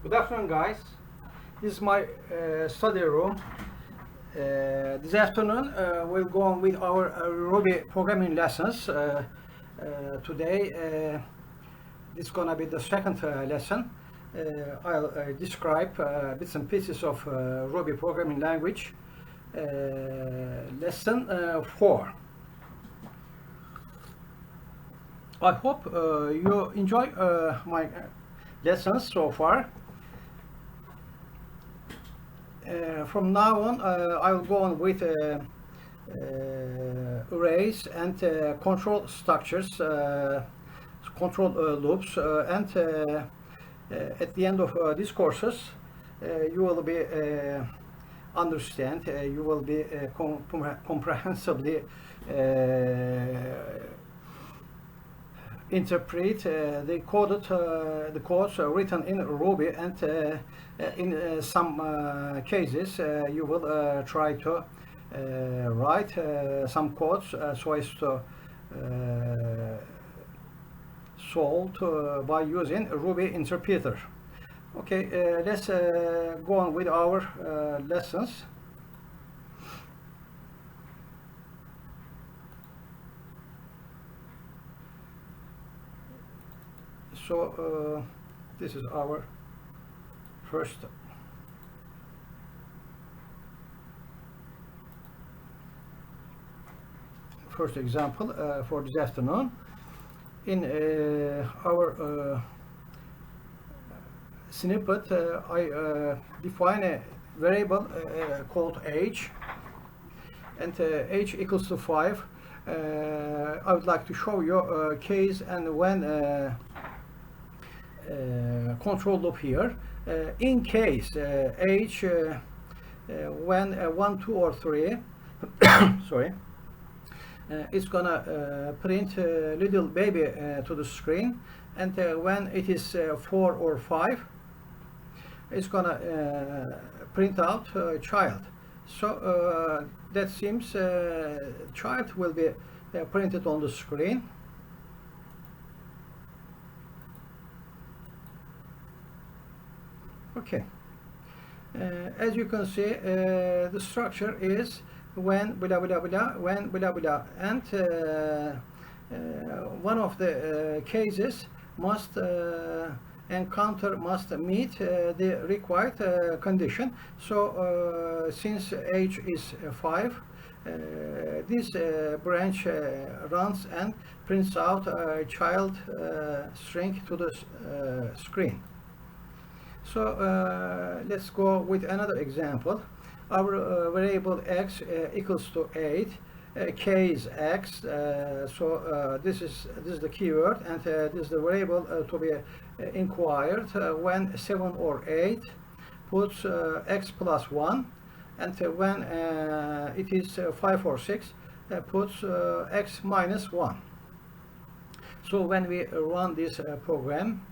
Good afternoon, guys. This is my study room. This afternoon we'll go on with our Ruby programming lessons. Today this is gonna be the second lesson. I'll describe bits and pieces of Ruby programming language. Lesson 4. I hope you enjoy my lessons so far. From now on, I will go on with arrays and control structures, control loops, and at the end of these courses, you will be you will be comprehensively interpret the codes written in Ruby, and in some cases you will try to write some codes so as to solve by using Ruby interpreter. Okay, let's go on with our lessons. So this is our first example for this afternoon. In our snippet, I define a variable called age, and age equals to 5. I would like to show you a case and when control loop here. In case age when 1, 2, or 3 sorry, it's gonna print little baby to the screen, and when it is 4 or 5, it's gonna print out child. So that seems child will be printed on the screen. Okay, as you can see, the structure is when blah blah blah, when blah blah, and one of the cases must meet the required condition. So since age is 5, this branch runs and prints out a child string to the screen. So let's go with another example. Our variable x equals to 8, case x. So this is the keyword, and this is the variable to be inquired when 7 or 8 puts x plus 1, and when it is 5 or 6 puts x minus 1. So when we run this program,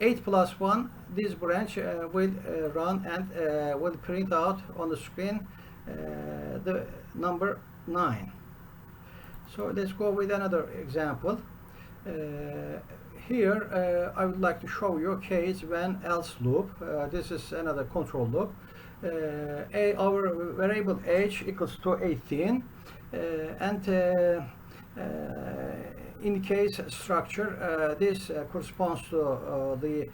8 plus 1, this branch will run and will print out on the screen the number 9. So let's go with another example. Here I would like to show you a case when else loop. This is another control loop. Our variable age equals to 18, and in case structure, this corresponds to the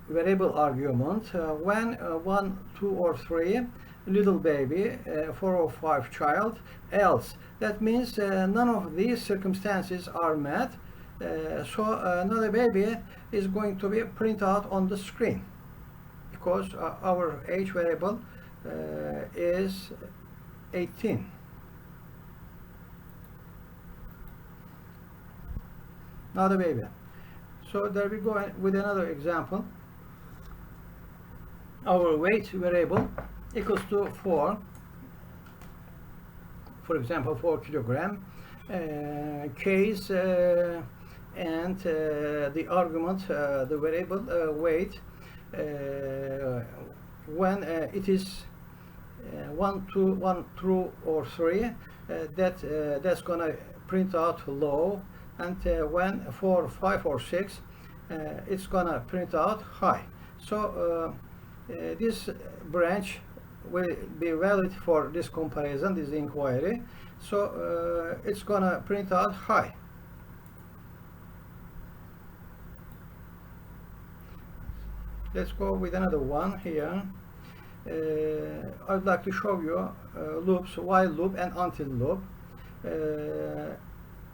variable argument when 1, 2, or 3 little baby, 4 or 5 child, else. That means none of these circumstances are met, so another baby is going to be printed out on the screen, because our age variable is 18. Now the baby. So there we go with another example. Our weight variable equals to 4. For example, 4 kilogram. Case and the argument, the variable weight, when it is 1, 2, 1 true or 3, that's gonna print out low, and when 4, 5 or 6, it's gonna print out high. So this branch will be valid for this comparison, this inquiry. So it's gonna print out high. Let's go with another one here. I would like to show you loops, while loop and until loop.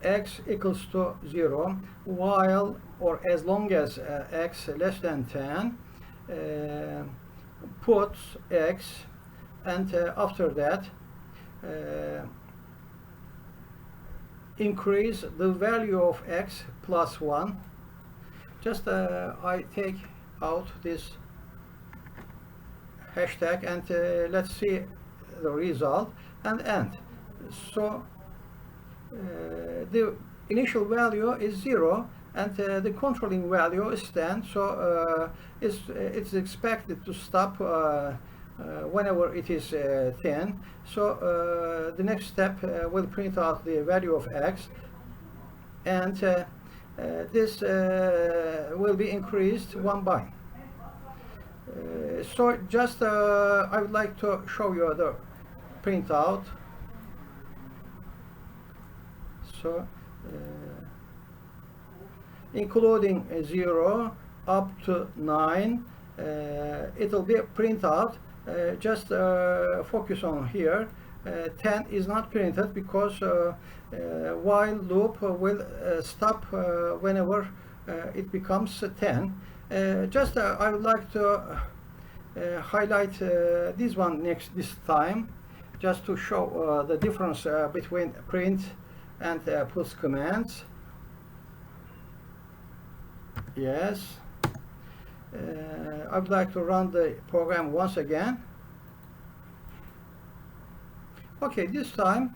X equals to 0 while or as long as x less than 10, puts x, and after that increase the value of x plus 1. Just I take out this hashtag and let's see the result and end. So the initial value is 0 and the controlling value is 10, so it's expected to stop whenever it is 10. So the next step will print out the value of x, and this will be increased 1 by. So just I would like to show you the printout. So including 0 up to 9, it will be a printout. Just focus on here. 10 is not printed because while loop will stop whenever it becomes 10. Just I would like to highlight this one this time, just to show the difference between print and puts commands. Yes. I would like to run the program once again. Okay, this time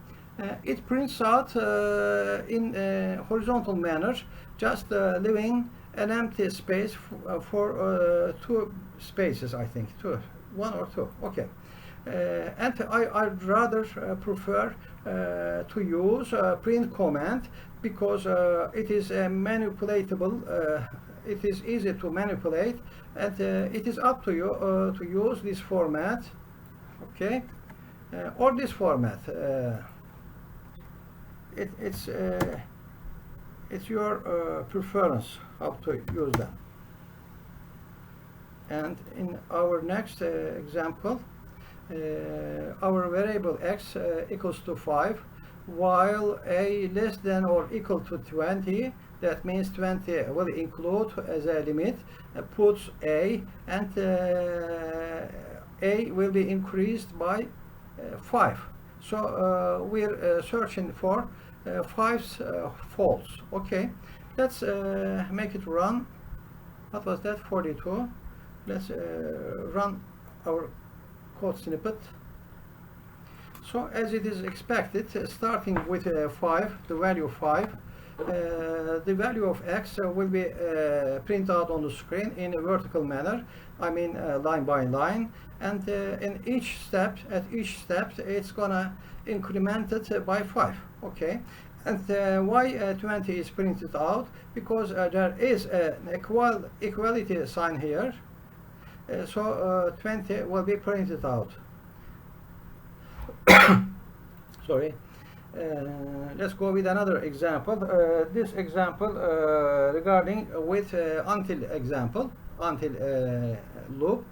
it prints out in a horizontal manner, just leaving an empty space for 2 spaces, I think, 1 or 2. Okay. And I'd rather prefer to use print command because it is manipulatable. It is easy to manipulate, and it is up to you to use this format, okay, or this format. It's your preference how to use them. And in our next example, our variable x equals to 5, while a less than or equal to 20, that means 20 will include as a limit, puts a, and a will be increased by 5. So we're searching for 5's false. Okay, let's make it run. What was that? 42. Let's run our code snippet. So as it is expected, starting with 5, the value 5, the value of x will be printed out on the screen in a vertical manner, I mean line by line, and in each step, it's gonna increment it by 5. Okay, and why 20 is printed out? Because there is an equality sign here, so 20 will be printed out. Sorry. Let's go with another example. This example regarding with until example, until loop.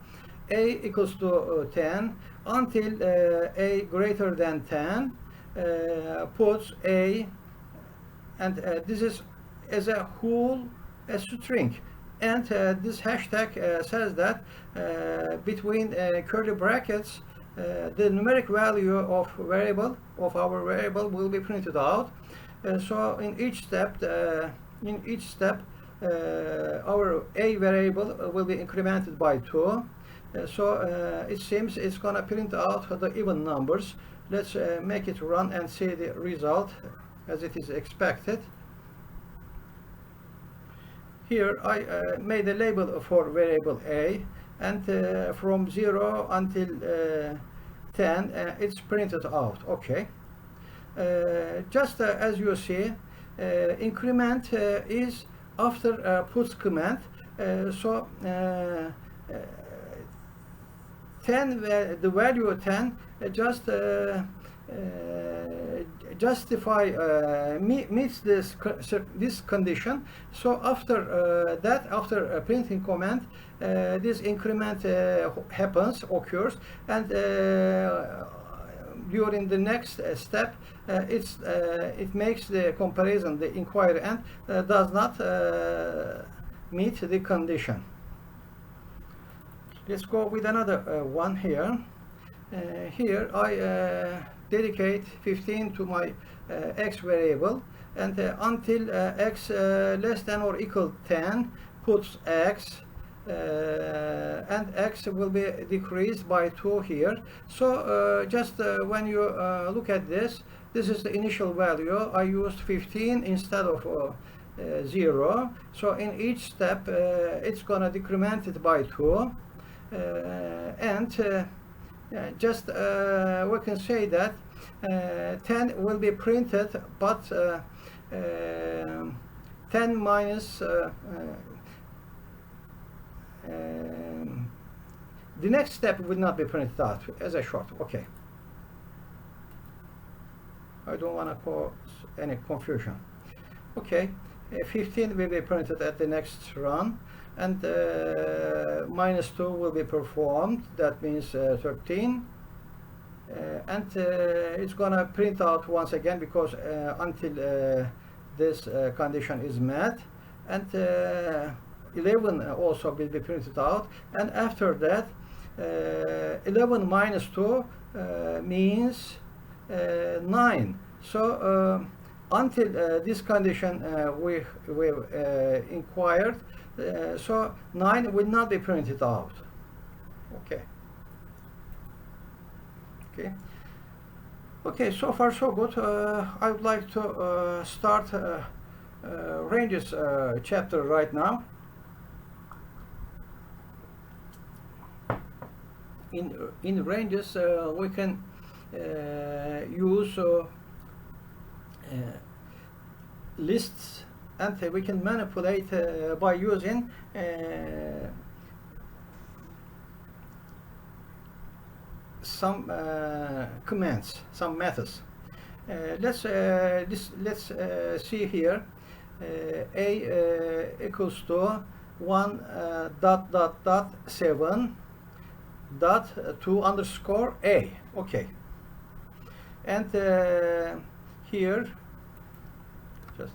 A equals to 10 until a greater than 10, puts a, and this is as a whole a string, and this hashtag says that between curly brackets the numeric value of our variable will be printed out. So in each step our a variable will be incremented by 2. So it seems it's gonna print out the even numbers. Let's make it run and see the result as it is expected. Here I made a label for variable a, and from 0 until 10, it's printed out. Okay. Just as you see, increment is after puts command. So 10, the value of 10 just meets this condition. So after that, after a printing command, this increment occurs, and during the next step, it makes the comparison, the inquiry end does not meet the condition. Let's go with another one here. Here I dedicate 15 to my x variable, and until x less than or equal 10 puts x, and x will be decreased by 2 here. So just when you look at this, this is the initial value. I used 15 instead of 0. So in each step it's gonna decrement it by 2, and just we can say that 10 will be printed, but 10 minus the next step will not be printed out as a short. Okay, I don't want to cause any confusion. Okay, 15 will be printed at the next run, and minus 2 will be performed. That means 13, and it's gonna print out once again, because until this condition is met, and 11 also will be printed out, and after that 11 minus 2 means 9. So until this condition we inquired, so 9 will not be printed out. Okay. Okay, so far so good. I would like to start ranges chapter right now. In ranges we can use lists, and we can manipulate by using some commands, some methods. Let's see here. A equals to 1 dot 7 dot 2 underscore a. Okay, and here just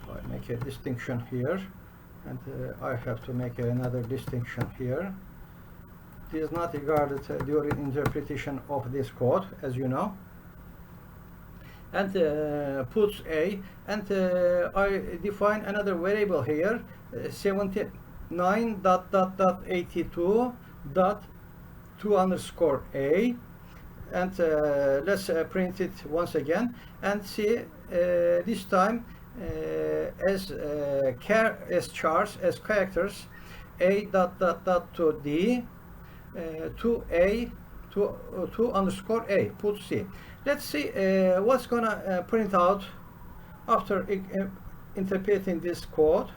I make a distinction here, and I have to make another distinction here. This is not regarded during interpretation of this code, as you know. And puts a, and I define another variable here, 79 dot 82 dot 2 underscore a, and let's print it once again, and see this time as chars, as characters, a dot to d, to a, to underscore a, put c. Let's see what's gonna print out after interpreting this code.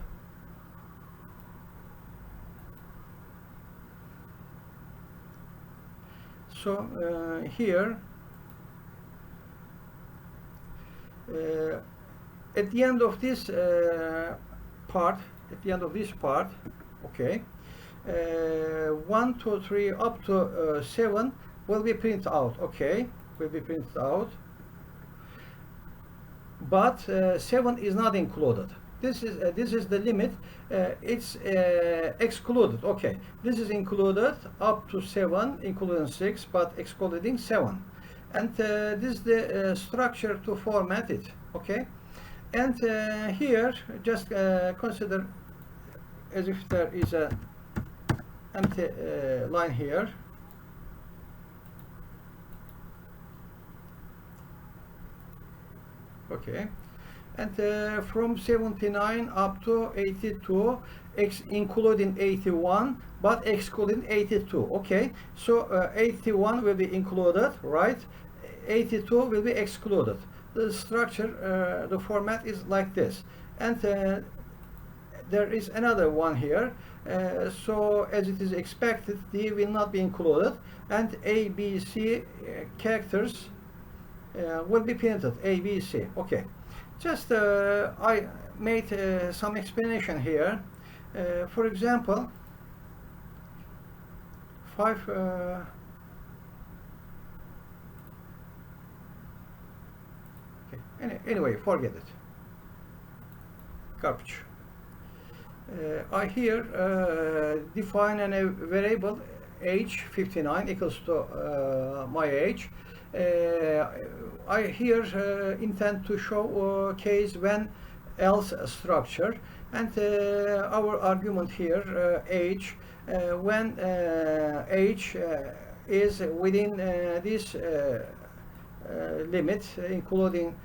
So here at the end of this part, okay, 1, 2, 3 up to 7 will be printed out. Okay, will be printed out, but 7 is not included. This is the limit. It's excluded. Okay, this is included up to 7, including 6, but excluding 7. And this is the structure to format it. Okay, and here just consider as if there is a empty line here. Okay, and from 79 up to 82, including 81 but excluding 82. Okay, so 81 will be included, right? 82 will be excluded. The structure, the format is like this. And there is another one here. So as it is expected, D will not be included, and A, B, C characters will be printed. A, B, C. Okay. Just I made some explanation here. For example, 5. Okay. Anyway, forget it. Garbage. I here define a variable age 59 equals to my age. I here intend to show case when else structure, and our argument here age when age is within this limit, including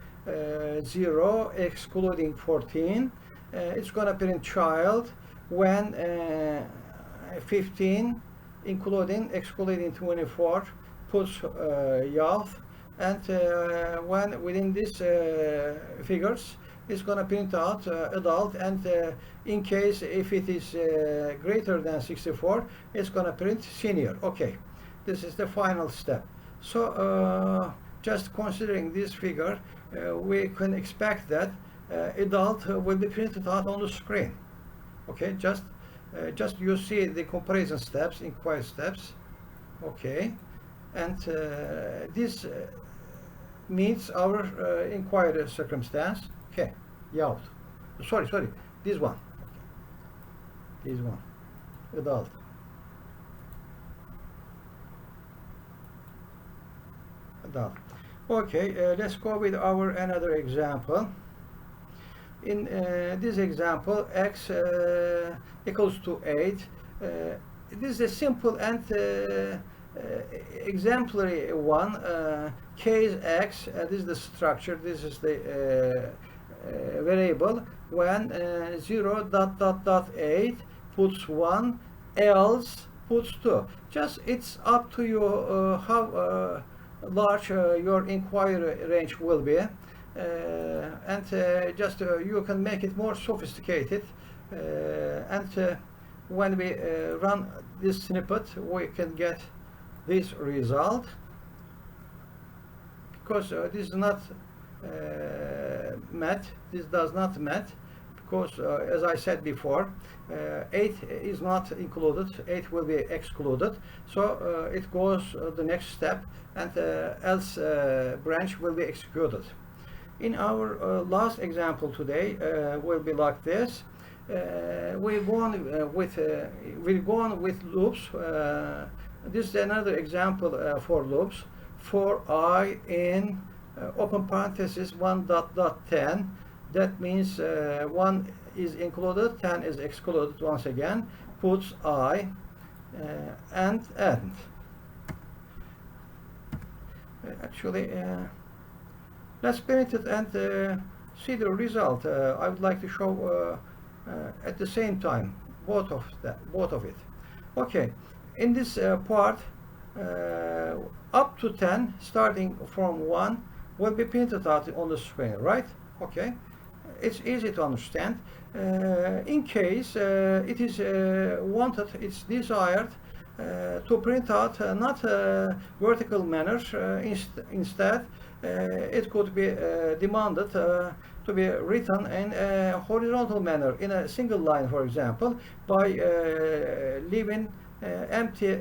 0, excluding 14. It's going to print child when 15, including excluding 24, puts youth, and when within these figures, it's going to print out adult, and in case if it is greater than 64, it's going to print senior. Okay, this is the final step. So just considering this figure, we can expect that adult will be printed out on the screen. Okay, just you see the comparison steps, inquiry steps. Okay, and this meets our inquiry circumstance. Okay, youth. Sorry, this one. This one, adult. Adult. Okay, let's go with our another example. In this example, x equals to 8. This is a simple and exemplary one. Case x, this is the structure, this is the variable. When 0.8 puts 1, else puts 2. Just it's up to you how large your inquiry range will be. And just you can make it more sophisticated, and when we run this snippet, we can get this result, because this is not met. This does not met, because as I said before, 8 is not included, 8 will be excluded, so it goes the next step, and else branch will be executed. In our last example today will be like this. We're going with loops. This is another example for loops. For I in open parenthesis 1.10. That means 1 is included, 10 is excluded once again. Puts I and end. Actually. Let's print it and see the result. I would like to show at the same time both of it. Okay, in this part, up to 10, starting from 1, will be printed out on the screen, right? Okay, it's easy to understand. In case it is wanted, it's desired to print out not vertical manner, instead it could be demanded to be written in a horizontal manner, in a single line, for example, by leaving empty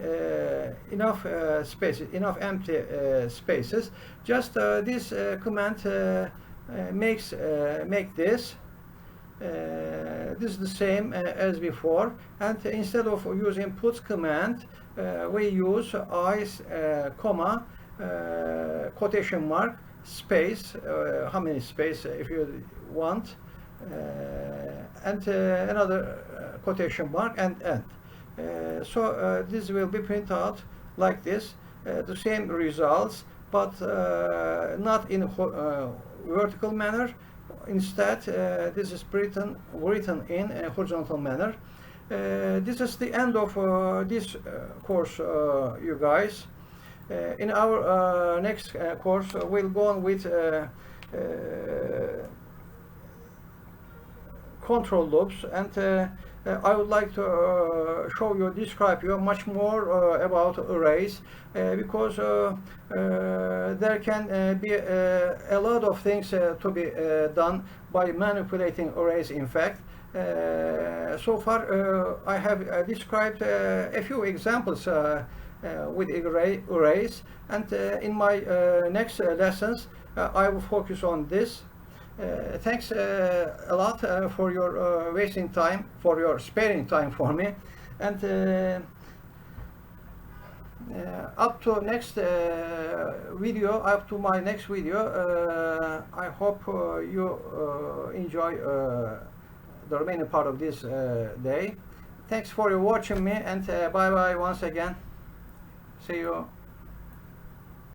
enough empty spaces. Just this command make this. This is the same as before, and instead of using puts command, we use i's comma quotation mark space, how many space if you want, and another quotation mark and end. So this will be printed out like this, the same results, but not in vertical manner, instead, this is written in a horizontal manner. This is the end of this course, you guys. In our next course, we'll go on with control loops, and I would like to describe you much more about arrays, because there can be a lot of things to be done by manipulating arrays. In fact, so far I have described a few examples with arrays, and in my next lessons I will focus on this. Thanks a lot for your wasting time, for your sparing time for me, and up to my next video, I hope you enjoy the remaining part of this day. Thanks for watching me, and bye bye once again. See you.